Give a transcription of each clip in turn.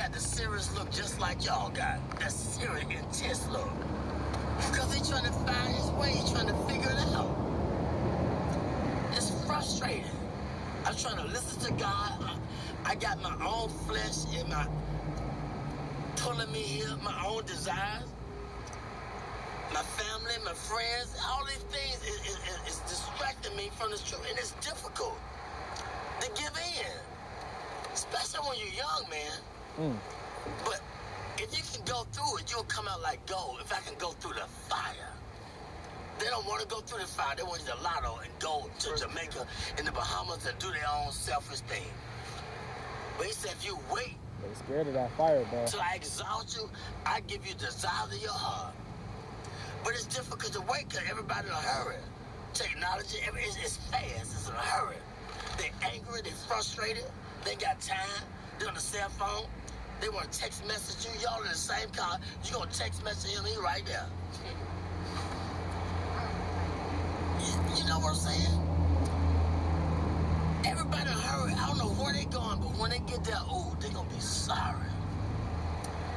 got the serious look just like y'all got. That serious, intense look. Because he's trying to find his way. He's trying to figure it out. It's frustrating. I'm trying to listen to God. I got my own flesh and my pulling me here, my own desires, my family, my friends, all these things is distracting me from the truth, and it's difficult to give in, especially when you're young, man. But if you can go through it, you'll come out like gold. If I can go through the fire. They don't want to go through the fire. They want to get a lotto and go to Jamaica and the Bahamas and do their own selfish thing. But he said, if you wait, they scared of that fire, bro. Till I exalt you, I give you desires of your heart. But it's difficult to wait because everybody in a hurry. Technology, it's fast. It's in a hurry. They're angry. They're frustrated. They got time. They're on the cell phone. They want to text message you. Y'all in the same car. You going to text message him. He right there. You know what I'm saying? Everybody in a hurry. I don't know where they going, but when they get there, ooh, they going to be sorry.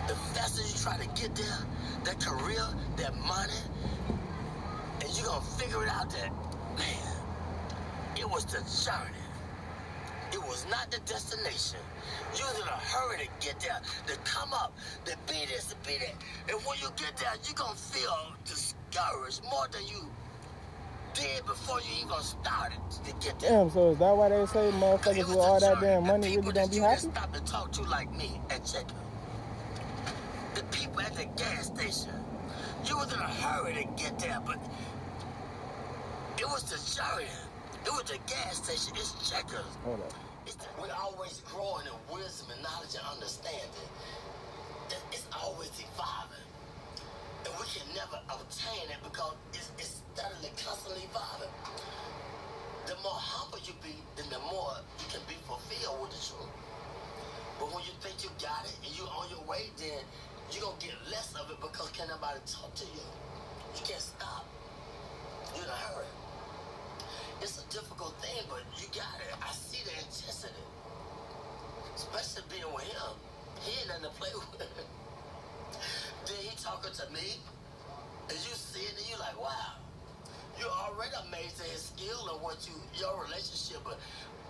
The faster you try to get there, that career, that money, and you're going to figure it out that, man, it was the journey. It was not the destination. You was in a hurry to get there, to come up, to be this, to be that. And when you get there, you're going to feel discouraged more than you did before you even started to get there. Damn, so is that why they say motherfuckers with all that damn money really don't be happy? Stop to talk to like me at checkout. The people at the gas station. You was in a hurry to get there, but it was the journey. It was the gas station. It's checkers. Hold up. We're always growing in wisdom and knowledge and understanding. It's always evolving. And we can never obtain it because it's steadily, constantly evolving. The more humble you be, then the more you can be fulfilled with the truth. But when you think you got it and you're on your way, then you're going to get less of it because can't nobody talk to you. You can't stop. You're in a hurry. It's a difficult thing, but you got it. I see the intensity. Especially being with him. He ain't nothing to play with. Then he talking to me, and you see it, and you're like, wow. You're already amazed at his skill and what your relationship, but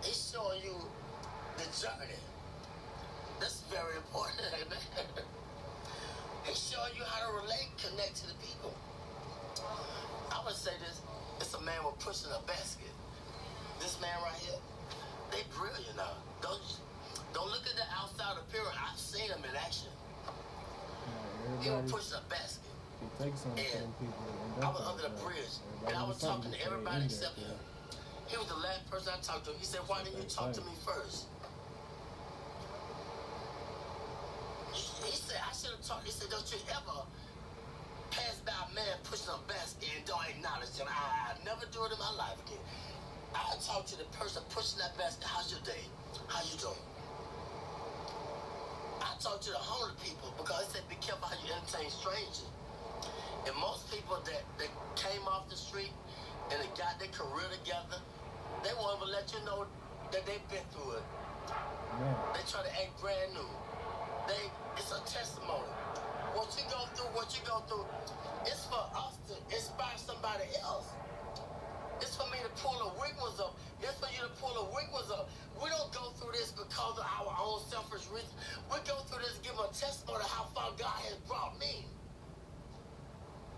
he's showing you the journey. That's very important, amen. He's showing you how to relate, connect to the people. I would say this, it's a man with pushing a basket. This man right here, they brilliant now. Don't look at the outside appearance. I've seen him in action. He was pushing a basket. And I was under the bridge, and I was talking to everybody except him. He was the last person I talked to. He said, why didn't you talk to me first? He said, I should have talked. He said, don't you ever pass by a man pushing a basket and don't acknowledge him. I never do it in my life again. I talk to the person pushing that basket. How's your day? How you doing? I talk to the homeless people because they said, be careful how you entertain strangers. And most people that came off the street and they got their career together, they won't even let you know that they've been through it. Yeah. They try to act brand new. It's a testimony. What you go through, it's for us to inspire somebody else. It's for me to pull the weak ones up. It's for you to pull the weak ones up. We don't go through this because of our own selfish reasons. We go through this to give a testimony of how far God has brought me.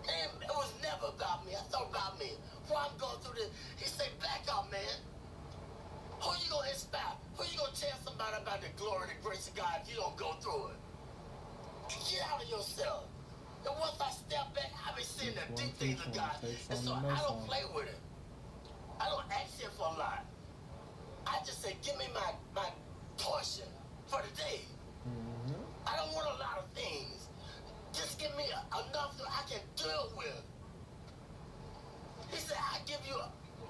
Man, it was never about me. I thought about me. Why I'm going through this. He said, back up, man. Who you going to inspire? Who you going to tell somebody about the glory and the grace of God if you don't go through it? Get out of yourself. And once I step back, I be seeing the deep things of God. And so I don't play with it. I don't ask him for a lot. I just say, give me my portion for the day. I don't want a lot of things. Just give me enough that I can deal with. He said, I give you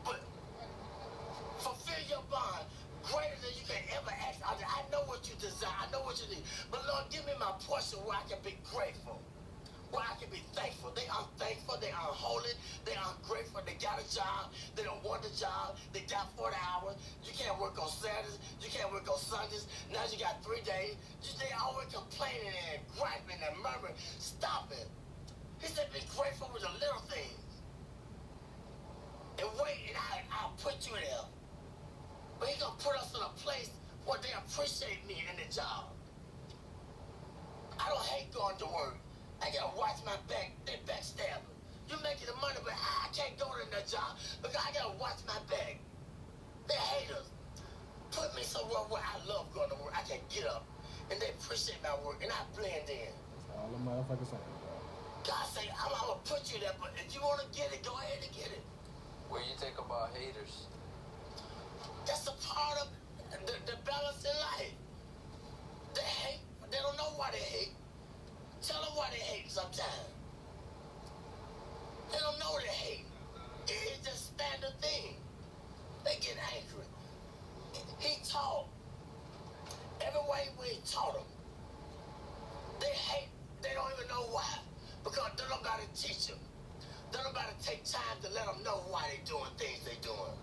but fulfill your bond greater than you can ever ask. I know what you desire. I know what you need. But Lord, give me my portion where I can be grateful. where I can be thankful. They unthankful, they unholy, they ungrateful. They got a job, they don't want the job, they got 40 hours. You can't work on Saturdays, you can't work on Sundays. Now you got 3 days. They always complaining and griping and murmuring. Stop it. He said be grateful with the little things. And wait, and I'll put you there. But he's going to put us in a place where they appreciate me in the job. I don't hate going to work. I gotta watch my back. They backstab. You're making the money, but I can't go to that job because I gotta watch my back. They haters. Put me somewhere where I love going to work. I can get up, and they appreciate my work, and I blend in. All the motherfuckers saying, bro. God say, I'm gonna put you there, but if you wanna get it, go ahead and get it. What do you think about haters? That's a part of the balance in life. They hate, but they don't know why they hate. Tell them why they hate sometimes. They don't know they hate. It's just standard thing. They get angry. He taught. Every way we taught them. They hate. They don't even know why. Because don't nobody teach them. Don't nobody take time to let them know why they doing things they doing.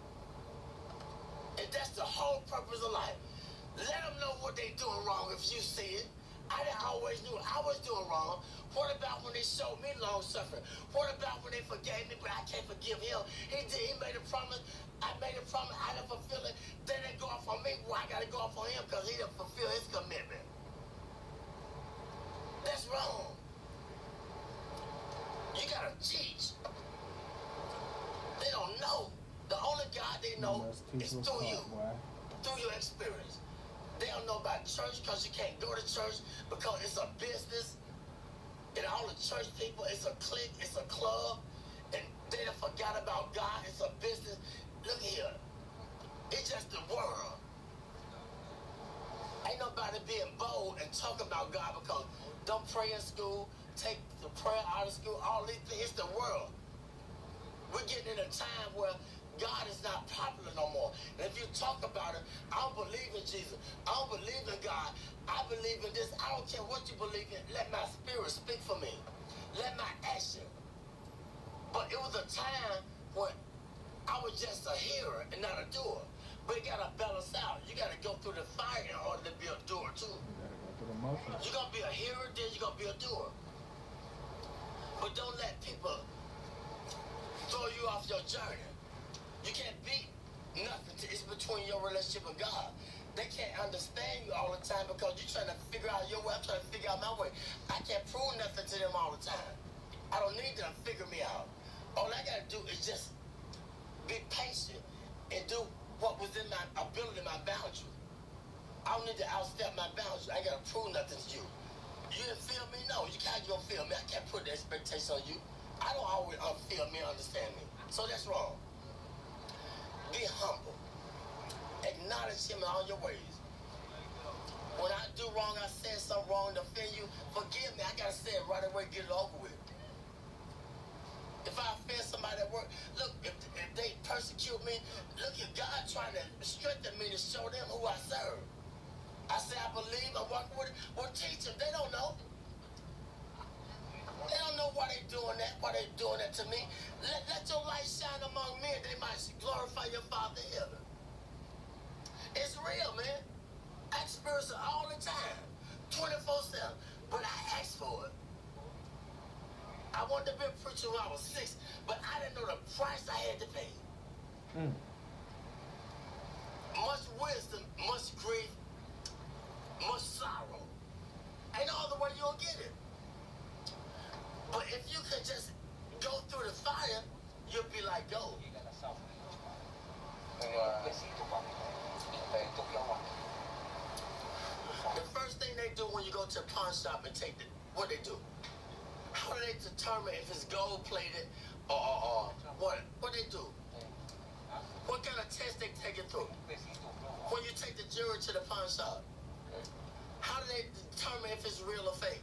And that's the whole purpose of life. Let them know what they doing wrong if you see it. I didn't always knew I was doing wrong. What about when they showed me long suffering? What about when they forgave me, but I can't forgive him? He made a promise. I made a promise. I didn't fulfill it. Then they go off on me. Well, I got to go off on him because he didn't fulfill his commitment. That's wrong. You got to teach. They don't know. The only God they know is through you, through your experience. They don't know about church because you can't go to church because it's a business. And all the church people, it's a clique, it's a club. And they done forgot about God. It's a business. Look here. It's just the world. Ain't nobody being bold and talk about God because don't pray in school, take the prayer out of school, all these things. It's the world. We're getting in a time where God is not popular no more. And if you talk about it, I don't believe in Jesus. I don't believe in God. I believe in this. I don't care what you believe in. Let my spirit speak for me. Let my action. But it was a time when I was just a hearer and not a doer. But you gotta balance out. You gotta go through the fire in order to be a doer too. You gotta go through the motions. You're gonna be a hearer, then you're gonna be a doer. But don't let people throw you off your journey. You can't beat nothing. It's between your relationship with God. They can't understand you all the time because you're trying to figure out your way. I'm trying to figure out my way. I can't prove nothing to them all the time. I don't need them to figure me out. All I gotta do is just be patient and do what was in my ability, my boundary. I don't need to outstep my boundary. I ain't gotta prove nothing to you. You didn't feel me? No, you can't gonna feel me. I can't put the expectation on you. I don't always feel me, understand me. So that's wrong. Be humble. Acknowledge him in all your ways. When I do wrong, I said something wrong to offend you, forgive me. I gotta say it right away, get it over with. If I offend somebody at work, look, if they persecute me, look at God trying to strengthen me to show them who I serve. I say I believe, I'm walking with it. Well, teach them. They don't know. They don't know why they doing that, why they doing that to me. Let your light shine among men. They might glorify your Father in heaven. It's real, man. I experience it all the time, 24/7. But I asked for it. I wanted to be a preacher when I was 6, but I didn't know the price I had to pay. Much wisdom, much grief, much sorrow. Ain't no other way you'll get it. But if you could just go through the fire, you'll be like gold. The first thing they do when you go to a pawn shop and take what they do? How do they determine if it's gold plated or what they do? What kind of test they take it through? When you take the jewelry to the pawn shop, how do they determine if it's real or fake?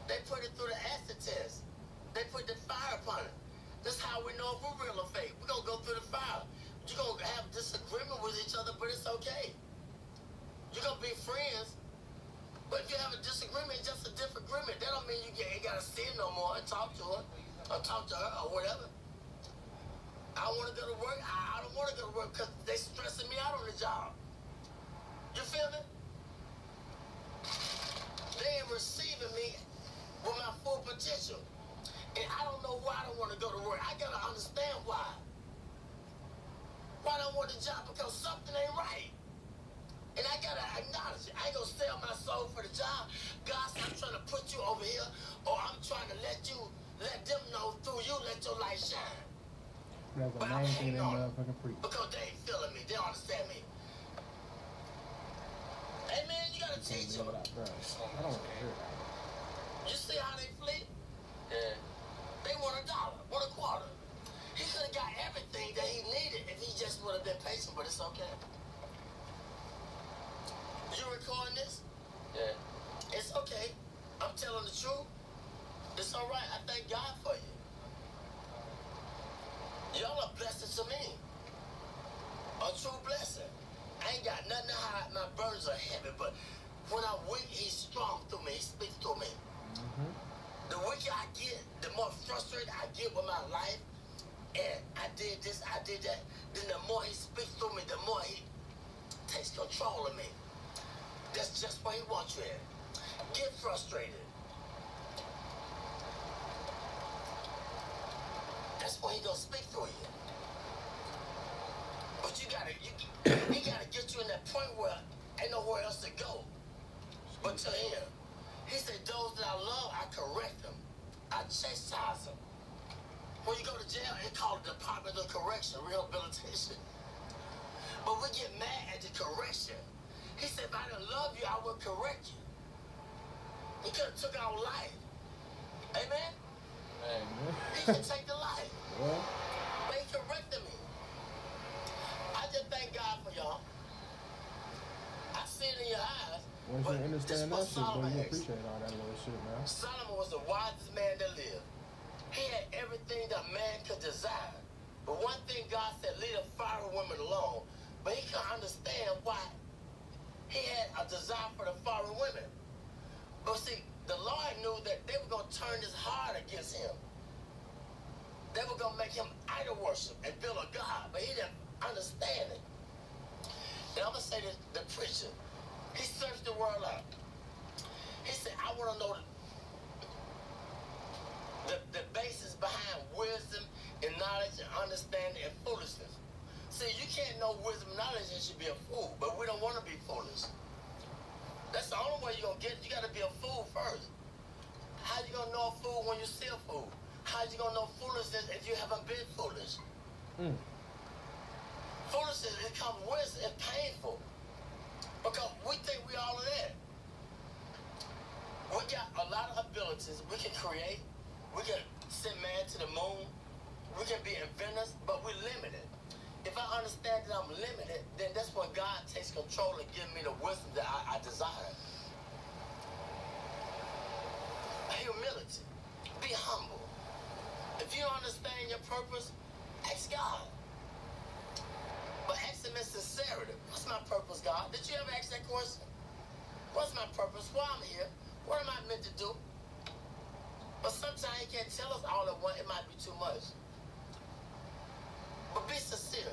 They put it through the acid test. They put the fire upon it. That's how we know if we're real or fake. We're going to go through the fire. You're going to have disagreement with each other, but it's okay. You're going to be friends, But if you have a disagreement, it's just a disagreement. That don't mean ain't got to sit no more and talk to her or talk to her or whatever. I want to go to work. I don't want to go to work because they stressing me out on the job. You feel me? They ain't receiving me with my full potential. And I don't know why I don't want to go to work. I got to understand why. Why I don't want the job? Because something ain't right. And I got to acknowledge it. I ain't going to sell my soul for the job. God said, I'm trying to put you over here, or I'm trying to let them know through you, let your light shine. That's the But I'm main thing hating they on them motherfucking preach. because they ain't feeling me. They don't understand me. Hey, man, you got to teach them. Bro, I don't want to hear that. You see how they flee? Yeah. They want $1, want a quarter. He could have got everything that he needed if he just would have been patient, but it's okay. You recording this? Yeah. It's okay. I'm telling the truth. It's all right. I thank God for you. Y'all are blessings to me. A true blessing. I ain't got nothing to hide. My burdens are heavy, but when I'm weak, he's strong through me. He speaks through me. The weaker I get, the more frustrated I get with my life. And I did this, I did that. Then the more he speaks through me, the more he takes control of me. That's just where he wants you at. Get frustrated. That's when he gonna speak through you. But he gotta get you in that point where ain't nowhere else to go but to him. He said, those that I love, I correct them. I chastise them. When you go to jail, it's called the Department of Correction, rehabilitation. But we get mad at the correction. He said, if I didn't love you, I would correct you. He could have took our life. Amen? He can take the life. Well, But he corrected me. I just thank God for y'all. I see it in your eyes. once But you this understand what that shit, bro, Solomon you asked. appreciate all that little shit, man. Solomon was the wisest man that lived. He had everything that man could desire. But one thing God said, leave a foreign woman alone. But he couldn't understand why he had a desire for the foreign women. But see, the Lord knew that they were going to turn his heart against him. They were going to make him idol worship and build a God. But he didn't understand it. And I'm going to say this, the preacher, he searched the world out. He said, I want to know the basis behind wisdom and knowledge and understanding and foolishness. See, you can't know wisdom and knowledge and you should be a fool, but we don't want to be foolish. That's the only way you're going to get it. You got to be a fool first. How you going to know a fool when you see a fool? How you going to know foolishness if you haven't been foolish? Foolishness, it comes with it's painful. Because we think we all of that. We got a lot of abilities. We can create. We can send man to the moon. We can be inventors, but we're limited. If I understand that I'm limited, then that's when God takes control and gives me the wisdom that I desire. Humility. Be humble. If you don't understand your purpose, ask God. But ask him in sincerity. What's my purpose, God? Did you ever ask that question? What's my purpose? Why I'm here? What am I meant to do? But sometimes he can't tell us all at once. It might be too much. But be sincere.